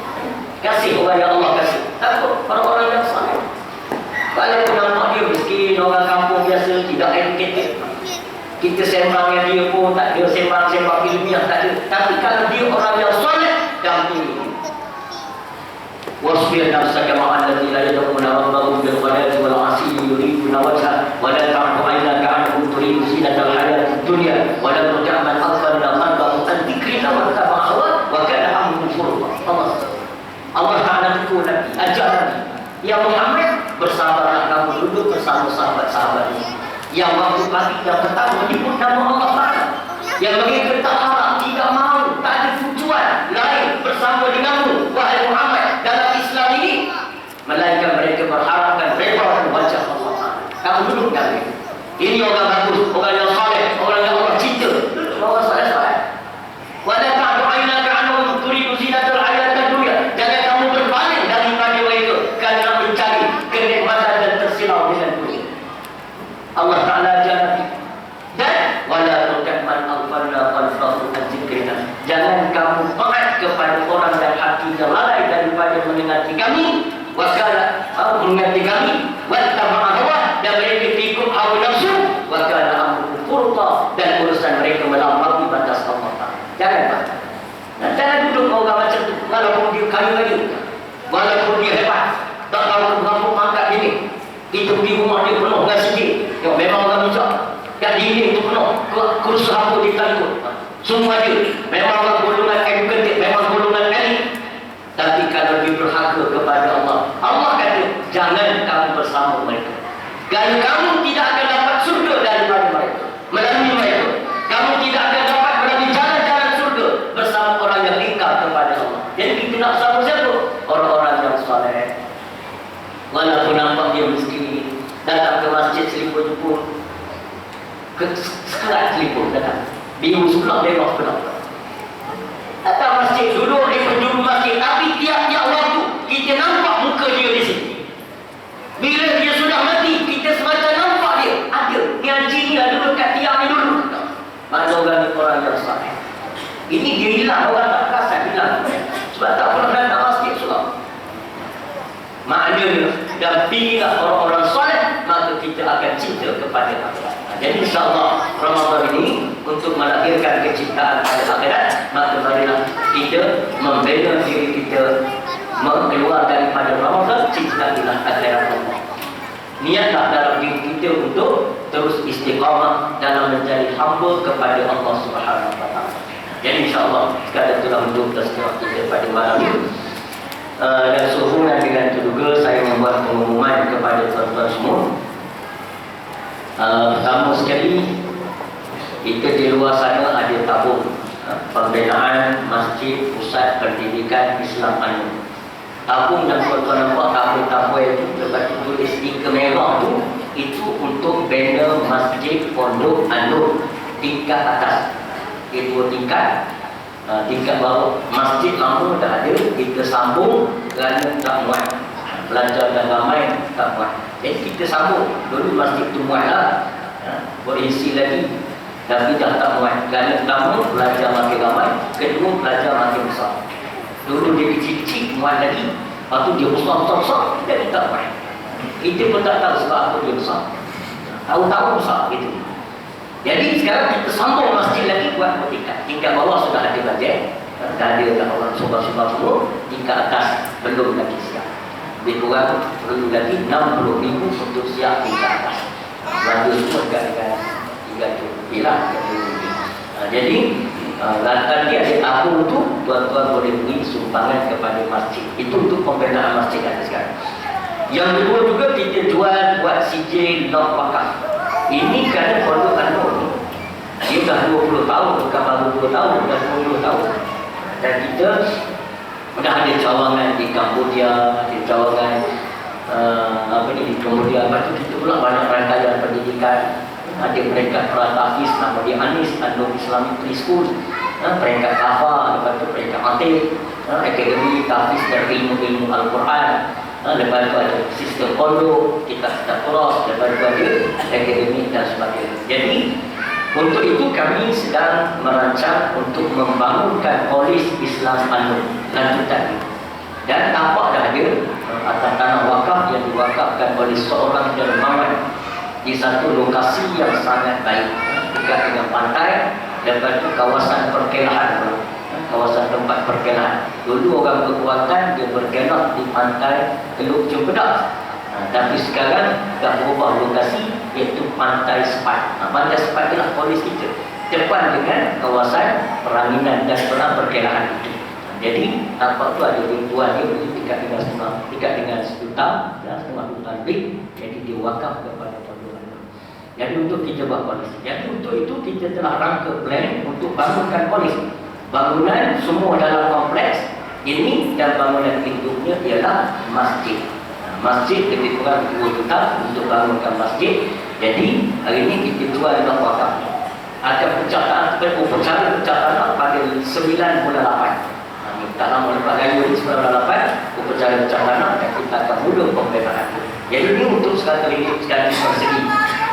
Kasih orang yang Allah kasih. Takut orang-orang yang saleh. Kalau nampak dia miskin, orang kampung biasa, tidak educated, kita sembang yang dia pun tak ada, sembang-sembang ilmiah tak ada. Tapi kalau dia orang yang saleh, dampingi. Wasbir nafsaka ma'al ladzina yad'una rabbahum bil ghadati wal 'ashyi yuriduna wajha wa la ta'du 'aynaka 'anhum turidu zinatal hayatid dunya wa la tuti' man aghfalna qalbahu an dzikrina wa ittaba'a hawahu wa kana amruhu furta. Allah Ta'ala tegur Nabi, ajar Nabi, ya Muhammad, bersabarlah kamu duduk bersama sahabat-sahabat ini yang waktu pagi yang pertama menyebut nama Allah Ta'ala, yang mereka tak harap, tidak mahu, tak ada tujuan lain bersama denganmu wahai Muhammad dalam Islam ini melainkan mereka berharapkan redha dan wajah Allah Ta'ala. Kamu duduk dengan mereka. Ini orang bagus, orang yang saleh, orang yang Allah cinta, orang saleh-saleh. Wa la ta'du 'aynaka 'anhum turidu zinatal hayatid dunya. Jangan kamu berpaling daripada mereka kerana mencari kenikmatan dan tersilau dengan dunia. Allah Ta'ala ajar Nabi. Dan wala tuti' man aghfalna qalbahu an dzikrina. Jangan kamu taat kepada orang yang hatinya lalai daripada mendengati kami, mengingati kami, wattaba'a hawa, dan mereka ikut hawa nafsu, wa kana amruhu furta, dan urusan mereka melampaui batas Allah Ta'ala. Jangan batas. Jangan duduk orang macam tu, walaupun dia kaya lagi, walaupun dia hebat, tak tahu mampu mangkat ini. Itu di rumah dia penuh dengan sikit. Yang memang orang bijak. Yang dinding itu penuh. Kursus apa dia tak ikut. Semua dia. Memang orang golongan educated, memang golongan elit. Tapi kalau dia berharga kepada Allah, Allah kata, jangan kamu bersama mereka. Kerana kamu tidak akan dapat surga daripada mereka, melalui mereka. Kamu tidak akan dapat melalui jalan-jalan surga bersama orang yang ingkar kepada Allah. Jadi kita nak bersama siapa? Orang-orang yang saleh. Walaupun nampak dia miskin, datang ke masjid selipur-selipur, sekerat selipur datang, biru sebelah, lewat sebelah. Datang masjid, duduk di penjuru masjid, tapi tiap-tiap waktu kita nampak muka dia di sini. Bila dia sudah mati, kita semacam nampak dia. Ada, ngaji ni ada dekat tiang ni dulu. Mana orang yang saleh. Ini dia hilang, orang tak perasan hilang. Sebab tak pernah datang masjid sulam. Maknanya, dampingilah orang-orang soleh, maka kita akan cinta kepada akhirat. Jadi insyaAllah Ramadan ini untuk melahirkan kecintaan pada akhirat, maka marilah kita membina diri kita keluar daripada Ramadan, cintailah akhirat Allah. Niatlah dalam diri kita untuk terus istiqamah dalam menjadi hamba kepada Allah Subhanahu Wa Taala. Jadi insyaAllah sekadar itulah untuk tazkirah kita pada malam ini. Dan sehubungan dengan itu juga saya membuat pengumuman kepada tuan-tuan semua. Pertama sekali, kita di luar sana ada tabung pembinaan Masjid Pusat Pendidikan Islam An-Nur. Tabung yang tuan-tuan nampak, tabung-tabung itu lepas itu tulis ika merah itu untuk bina Masjid Pondok An-Nur tingkat atas. Itu tingkat. Tingkat bawah masjid lama dah ada, kita sambung kerana tak muat, pelajar dah ramai tak muat, jadi kita sambung. Dulu masjid tu muat lah, boleh isi lagi, tapi dah tak muat kerana pertama pelajar makin ramai, kedua pelajar makin besar. Dulu dia kecil-kecil muat lagi, lepas tu dia besar-besar jadi tak muat. Kita pun tak tahu sebab apa dia besar, tahu-tahu besar gitu. Jadi sekarang kita sambung masjid lagi buat tingkat. Tingkat bawah sudah ada bajet, dah ada dah orang subah-subah semua. Tingkat atas belum lagi siap. Lebih kurang perlu lagi 60,000 untuk siap tingkat atas. Belanja semua dekat-dekat 3 lebih lah. Jadi tadi ada tabung tu, tuan-tuan boleh beri sumbangan kepada masjid. Itu untuk pembinaan masjid ada sekarang. Yang kedua juga kita jual buat sijil log wakaf. Ini kerana Pondok An-Nur ni dia dah 20 tahun, bukan baru 2 tahun, dah 20 tahun. Dan kita Dah ada cawangan di Cambodia, ada cawangan di Cambodia. Lepas tu kita pula banyak rangkaian pendidikan. Ada peringkat Tahfiz, nama dia Anis Andong Islamic Preschool, peringkat Kafa, lepas tu peringkat Matib, Akademi Tahfiz dan ilmu Al-Quran. Lepas tu ada sistem pondok, kita cross, lepas tu ada akademik dan sebagainya. Jadi untuk itu kami sedang merancang untuk membangunkan polis Islam Andong lanjutan. Dan tampak dah ada atas tanah wakaf yang diwakafkan oleh seorang dermawan di satu lokasi yang sangat baik, dekat dengan pantai. Lepas tu kawasan perkelahan, kawasan tempat perkelahan. Dulu orang berkuatan dia berkelah di pantai Teluk Cempedak, tapi sekarang dah berubah lokasi, iaitu Pantai Sepat. Pantai Sepat ialah polis kita, depan dengan kawasan peranginan dan perkelahan itu. Jadi nampak tu ada tuan dia dekat dengan setengah, dekat dengan sejuta dan setengah juta lebih. Jadi dia wakaf kepada Tuan. Jadi untuk kita buat polis. Jadi untuk itu kita telah rangka plan untuk bangunkan polis. Bangunan semua dalam kompleks ini dan bangunan induknya ialah masjid. Masjid lebih kurang 2 juta untuk bangunkan masjid. Jadi hari ini kita jual dalam wakaf. Akan upacara pencatatan pada 9 bulan 8. Tak lama lepas raya ni 9/8 upacara pencatatan dan kita akan mula pembebasan. Jadi ini untuk RM100 sekali persegi.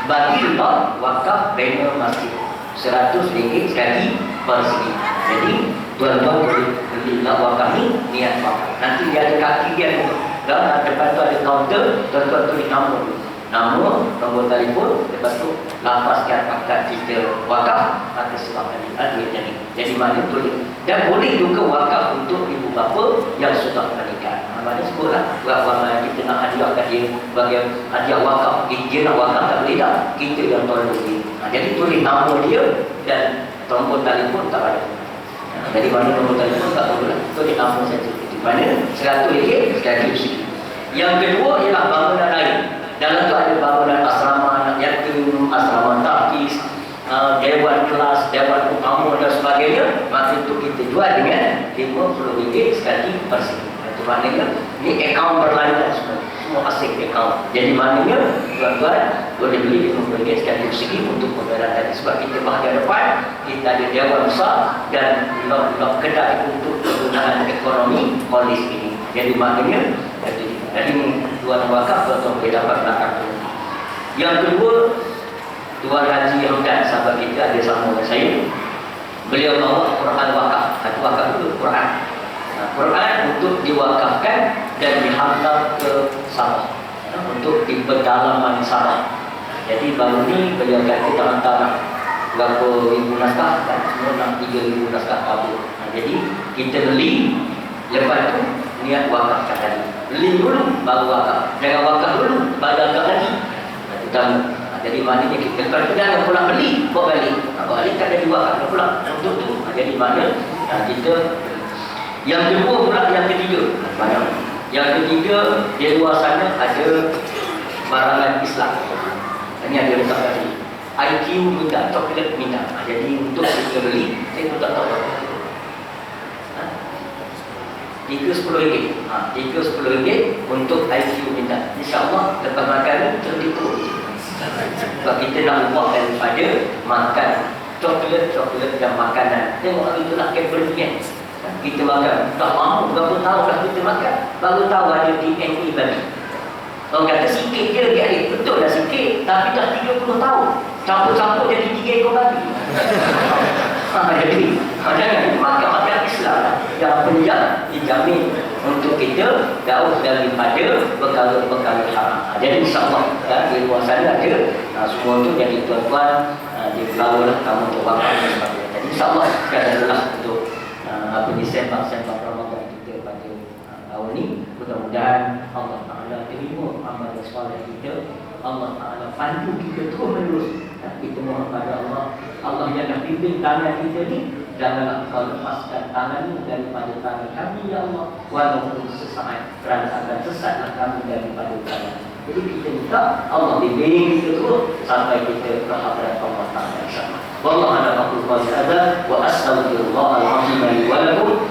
Bagi lot wakaf banner masjid RM100 sekali persegi. Jadi tuan-tuan boleh beli lot wakaf ni, niat wakaf. Nanti dia ada kaki dia tu. Dan depan tu ada kaunter, tuan-tuan tulis nama dulu. Nama, nombor telefon, lepas tu lafazkan akad kita wakaf atau sebab tadi duit jadi. Jadi mana boleh. Dan boleh juga wakaf untuk ibu bapa yang sudah menikah. Mana sebutlah berapa kita nak hadiahkan dia bagi hadiah wakaf. Dia nak wakaf tak boleh tak? Kita yang tolong dia. Jadi tulis nama dia dan nombor telefon tak ada. Jadi mana nombor telefon tak perlu lah. Tulis nama saja. Mana RM100 sekali sikit. Yang kedua ialah bangunan lain. Dalam tu ada bangunan asrama anak yatim, asrama tahfiz, dewan kelas, dewan utama dan sebagainya. Maka itu kita jual dengan RM50 sekali persegi. Itu maknanya ini akaun berlainan semua asing akaun. Jadi maknanya tuan-tuan boleh beli RM50 sekali persegi untuk pembayaran tadi. Sebab kita bahagian depan kita ada dewan besar dan blok-blok kedai untuk penggunaan ekonomi polis ini. Jadi maknanya jadi tuan wakaf tuan boleh dapat belakang tu. Yang kedua, Tuan Haji Hamdan sahabat kita ada sama dengan saya. Beliau bawa Quran wakaf. Satu wakaf itu Quran. Quran untuk diwakafkan dan dihantar ke Sabah untuk di pedalaman Sabah. Jadi baru ni beliau kata kita hantar berapa ribu naskah kan? Semua nak 3,000 naskah kabur. Jadi kita beli, lepas tu niat wakafkan tadi. Beli dulu baru wakaf. Jangan wakaf dulu baru wakaf lagi. Dan jadi maknanya kita kalau jangan pula beli bawa balik. Bawa balik tak ada wakaf pula untuk tu. Jadi maknanya kita yang kedua pula yang ketiga. Yang ketiga di luar sana ada barangan Islam. Ini ada letak tadi. IQ minta, coklat minta. Jadi untuk kita beli, saya pun tak tahu. RM10. RM10 untuk IQ minta. InsyaAllah lepas makan tertipu. Sebab kita nak ubah daripada makan coklat dan makanan. Tengok hari tu nak Cadbury kan. Kita makan. Tak mahu berapa tahun dah kita makan. Baru tahu ada DNA babi. Orang kata sikit je lagi adik. Betul dah sikit. Tapi dah 30 tahun. Campur-campur jadi 3 ekor babi. Jadi jangan makan Islam lah. Yang penjara dijamin untuk kita jauh daripada perkara-perkara haram. Jadi insyaAllah di luar sana ada semua tu. Jadi tuan-tuan di Pulau lah kamu untuk wakaf dan sebagainya. Jadi insyaAllah sekadar untuk sembang Ramadan kita pada tahun ni. Mudah-mudahan Allah Ta'ala terima amal soleh kita. Allah Ta'ala pandu kita terus menerus. Kita mohon pada Allah, Allah yang dah pimpin tangan kita ni, janganlah kau lepaskan tanganmu daripada tangan kami ya Allah. Walaupun sesaat kerana akan sesatlah kami daripada tangan. Jadi kita minta Allah bimbing kita terus sampai kita ke hadirat Allah Ta'ala insyaAllah. Wallahu a'lam bishawab. Wa astaghfirullahal azim li wa lakum.